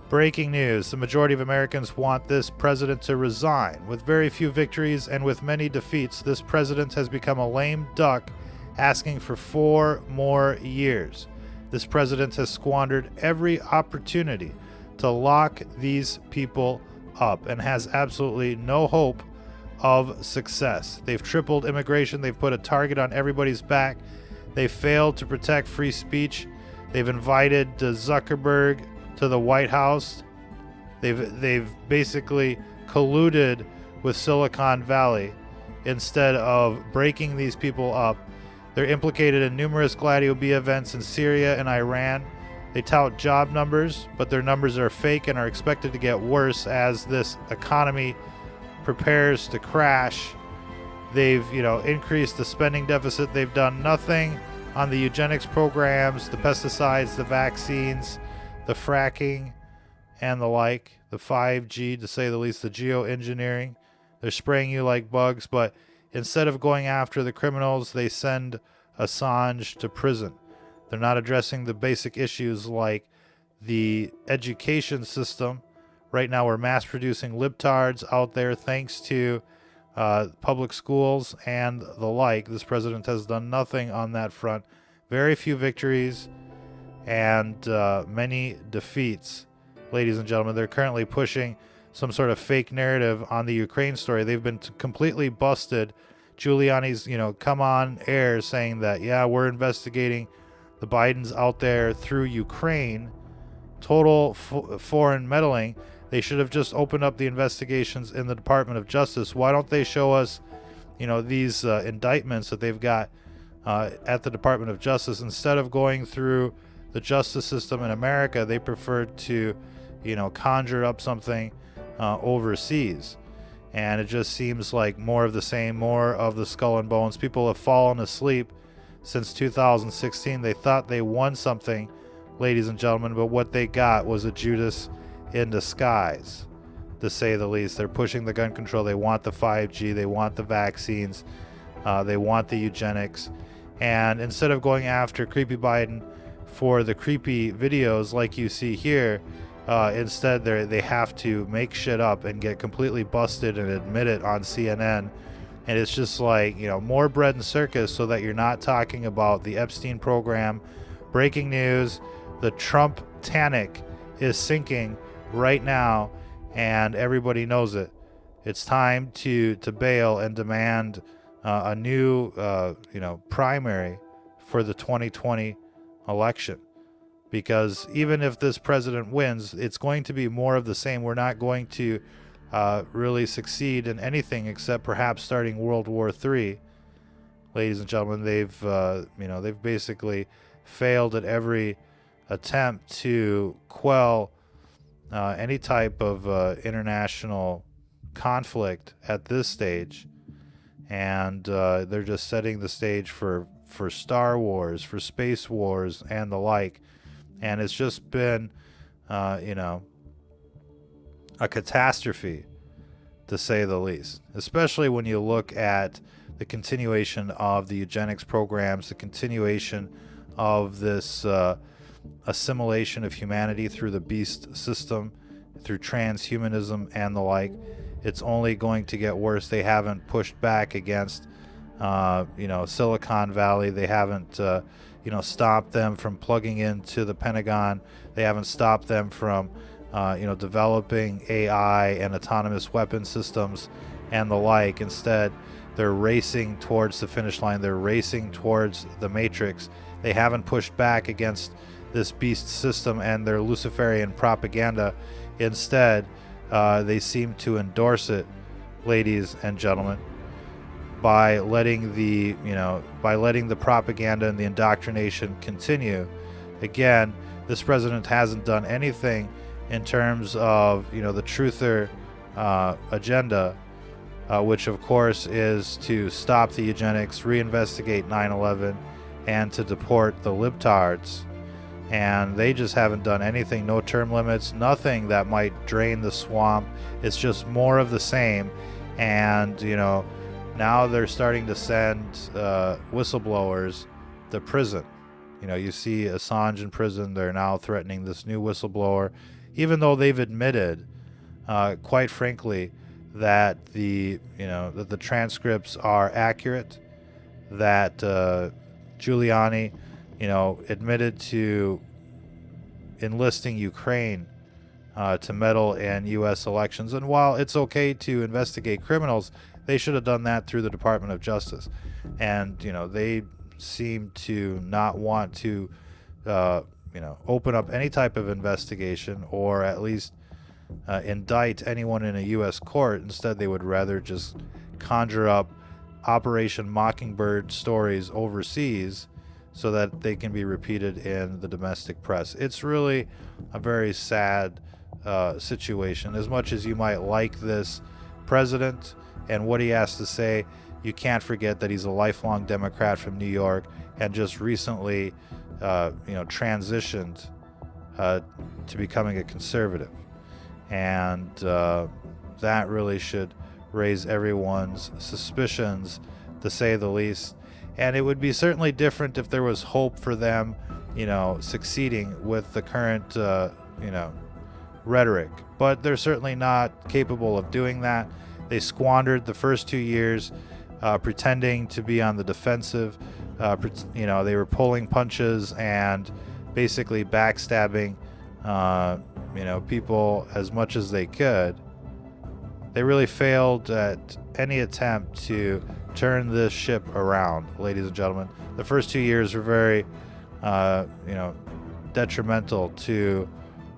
Breaking news. The majority of Americans want this president to resign. With very few victories and with many defeats, this president has become a lame duck asking for 4 more years. This president has squandered every opportunity to lock these people up and has absolutely no hope of success. They've tripled immigration. They've put a target on everybody's back. They failed to protect free speech. They've invited Zuckerberg to the White House. They've basically colluded with Silicon Valley instead of breaking these people up. They're implicated in numerous Gladio B events in Syria and Iran. They tout job numbers, but their numbers are fake and are expected to get worse as this economy prepares to crash. They've, increased the spending deficit. They've done nothing on the eugenics programs, the pesticides, the vaccines, the fracking, and the like, the 5G, to say the least, the geoengineering. They're spraying you like bugs, but instead of going after the criminals, they send Assange to prison. They're not addressing the basic issues like the education system. Right now, we're mass producing libtards out there thanks to public schools and the like. This president has done nothing on that front. Very few victories and many defeats, ladies and gentlemen. They're currently pushing some sort of fake narrative on the Ukraine story. They've been completely busted. Giuliani's, come on air saying that, yeah, we're investigating the Bidens out there through Ukraine. Total foreign meddling. They should have just opened up the investigations in the Department of Justice. Why don't they show us, these indictments that they've got at the Department of Justice? Instead of going through the justice system in America, they prefer to, conjure up something overseas. And it just seems like more of the same, more of the skull and bones. People have fallen asleep since 2016. They thought they won something, ladies and gentlemen, but what they got was a Judas in disguise, to say the least. They're pushing the gun control. They want the 5G. They want the vaccines. They want the eugenics. And instead of going after creepy Biden for the creepy videos like you see here, instead they have to make shit up and get completely busted and admit it on CNN. And it's just like, more bread and circus so that you're not talking about the Epstein program. Breaking news, the Trump Titanic is sinking right now, and everybody knows it. It's time to bail and demand a new, primary for the 2020 election. Because even if this president wins, it's going to be more of the same. We're not going to really succeed in anything except perhaps starting World War III. Ladies and gentlemen, they've basically failed at every attempt to quell any type of international conflict at this stage, and they're just setting the stage for Star Wars, for space wars, and the like. And it's just been, a catastrophe, to say the least. Especially when you look at the continuation of the eugenics programs, the continuation of this assimilation of humanity through the beast system, through transhumanism and the like. It's only going to get worse. They haven't pushed back against, Silicon Valley. They haven't, stopped them from plugging into the Pentagon. They haven't stopped them from, developing AI and autonomous weapon systems and the like. Instead, they're racing towards the finish line. They're racing towards the Matrix. They haven't pushed back against this beast system and their Luciferian propaganda. Instead, they seem to endorse it, ladies and gentlemen, by letting the propaganda and the indoctrination continue. Again, this president hasn't done anything in terms of the truther agenda, which of course is to stop the eugenics, reinvestigate 9/11, and to deport the libtards. And they just haven't done anything. No term limits, nothing that might drain the swamp. It's just more of the same. And now they're starting to send whistleblowers to prison. You see Assange in prison. They're now threatening this new whistleblower. even though they've admitted, quite frankly, that that the transcripts are accurate, that Giuliani, admitted to enlisting Ukraine to meddle in U.S. elections. And while it's okay to investigate criminals, they should have done that through the Department of Justice. And, they seem to not want to, open up any type of investigation or at least indict anyone in a U.S. court. Instead, they would rather just conjure up Operation Mockingbird stories overseas so that they can be repeated in the domestic press. It's really a very sad situation. As much as you might like this president and what he has to say, you can't forget that he's a lifelong Democrat from New York and just recently, transitioned to becoming a conservative. And that really should raise everyone's suspicions, to say the least. And it would be certainly different if there was hope for them, succeeding with the current, rhetoric. But they're certainly not capable of doing that. They squandered the first 2 years pretending to be on the defensive. They were pulling punches and basically backstabbing, people as much as they could. They really failed at any attempt to turn this ship around, ladies and gentlemen. The first 2 years were very, detrimental to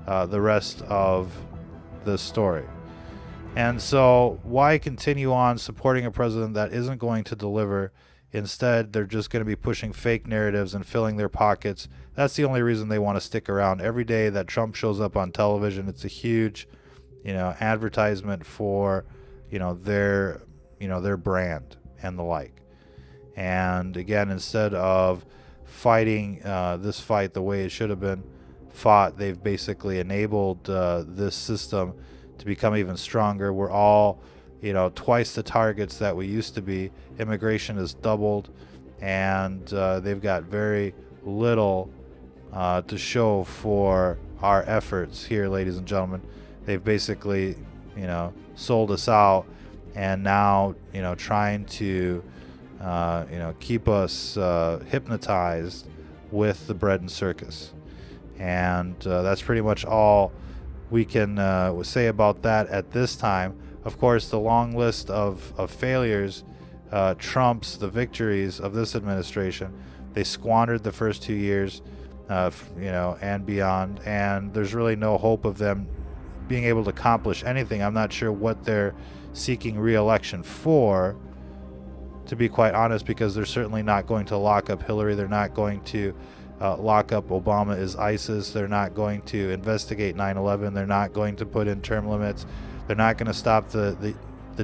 the rest of the story. And so why continue on supporting a president that isn't going to deliver? Instead, they're just going to be pushing fake narratives and filling their pockets. That's the only reason they want to stick around. Every day that Trump shows up on television, it's a huge, advertisement for, their brand and the like. And again, instead of fighting this fight the way it should have been fought, they've basically enabled this system to become even stronger. We're all, twice the targets that we used to be. Immigration has doubled, and they've got very little to show for our efforts here, ladies and gentlemen. They've basically, sold us out, and now, trying to, keep us hypnotized with the bread and circus. And that's pretty much all we can say about that at this time. Of course, the long list of failures trumps the victories of this administration. They squandered the first 2 years, and beyond, and there's really no hope of them being able to accomplish anything. I'm not sure what they're seeking re-election for, to be quite honest, because they're certainly not going to lock up Hillary. They're not going to lock up Obama as ISIS. They're not going to investigate 9/11. They're not going to put in term limits. They're not going to stop the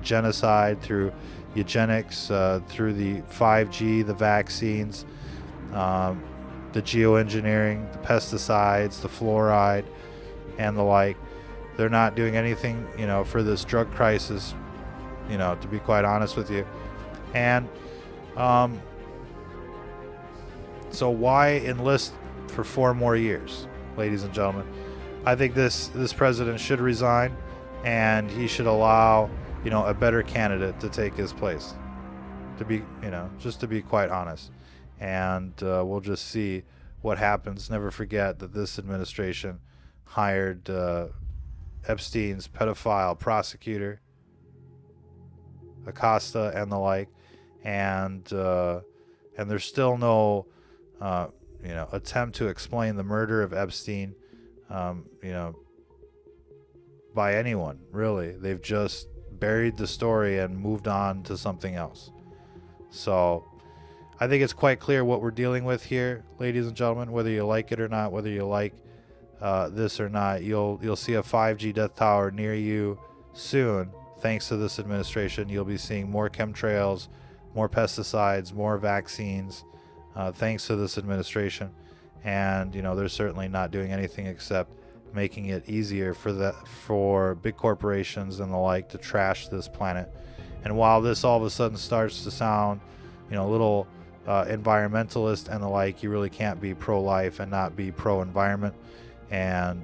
genocide through eugenics, through the 5G, the vaccines, the geoengineering, the pesticides, the fluoride, and the like. They're not doing anything, for this drug crisis, to be quite honest with you. And so why enlist for 4 more years, ladies and gentlemen? I think this president should resign, and he should allow, a better candidate to take his place, to be, just to be quite honest. And we'll just see what happens. Never forget that this administration hired Epstein's pedophile prosecutor, Acosta, and the like, and there's still no attempt to explain the murder of Epstein, by anyone, really. They've just buried the story and moved on to something else. So I think it's quite clear what we're dealing with here, ladies and gentlemen. Whether you like it or not, whether you like this or not, you'll see a 5G death tower near you soon. Thanks to this administration, you'll be seeing more chemtrails, more pesticides, more vaccines, thanks to this administration. And they're certainly not doing anything except making it easier for big corporations and the like to trash this planet. And while this all of a sudden starts to sound, a little environmentalist and the like, you really can't be pro-life and not be pro-environment. And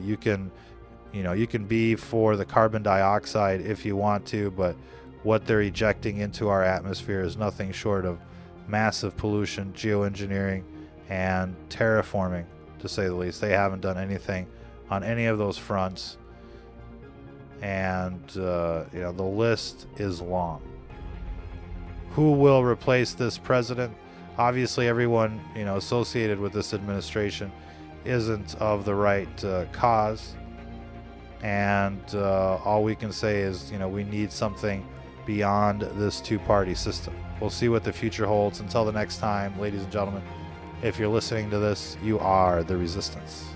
you can be for the carbon dioxide if you want to, but what they're ejecting into our atmosphere is nothing short of massive pollution, geoengineering, and terraforming, to say the least. They haven't done anything on any of those fronts, and the list is long. Who will replace this president? Obviously, everyone associated with this administration isn't of the right cause, and all we can say is we need something beyond this two-party system. We'll see what the future holds. Until the next time, ladies and gentlemen, if you're listening to this, you are the resistance.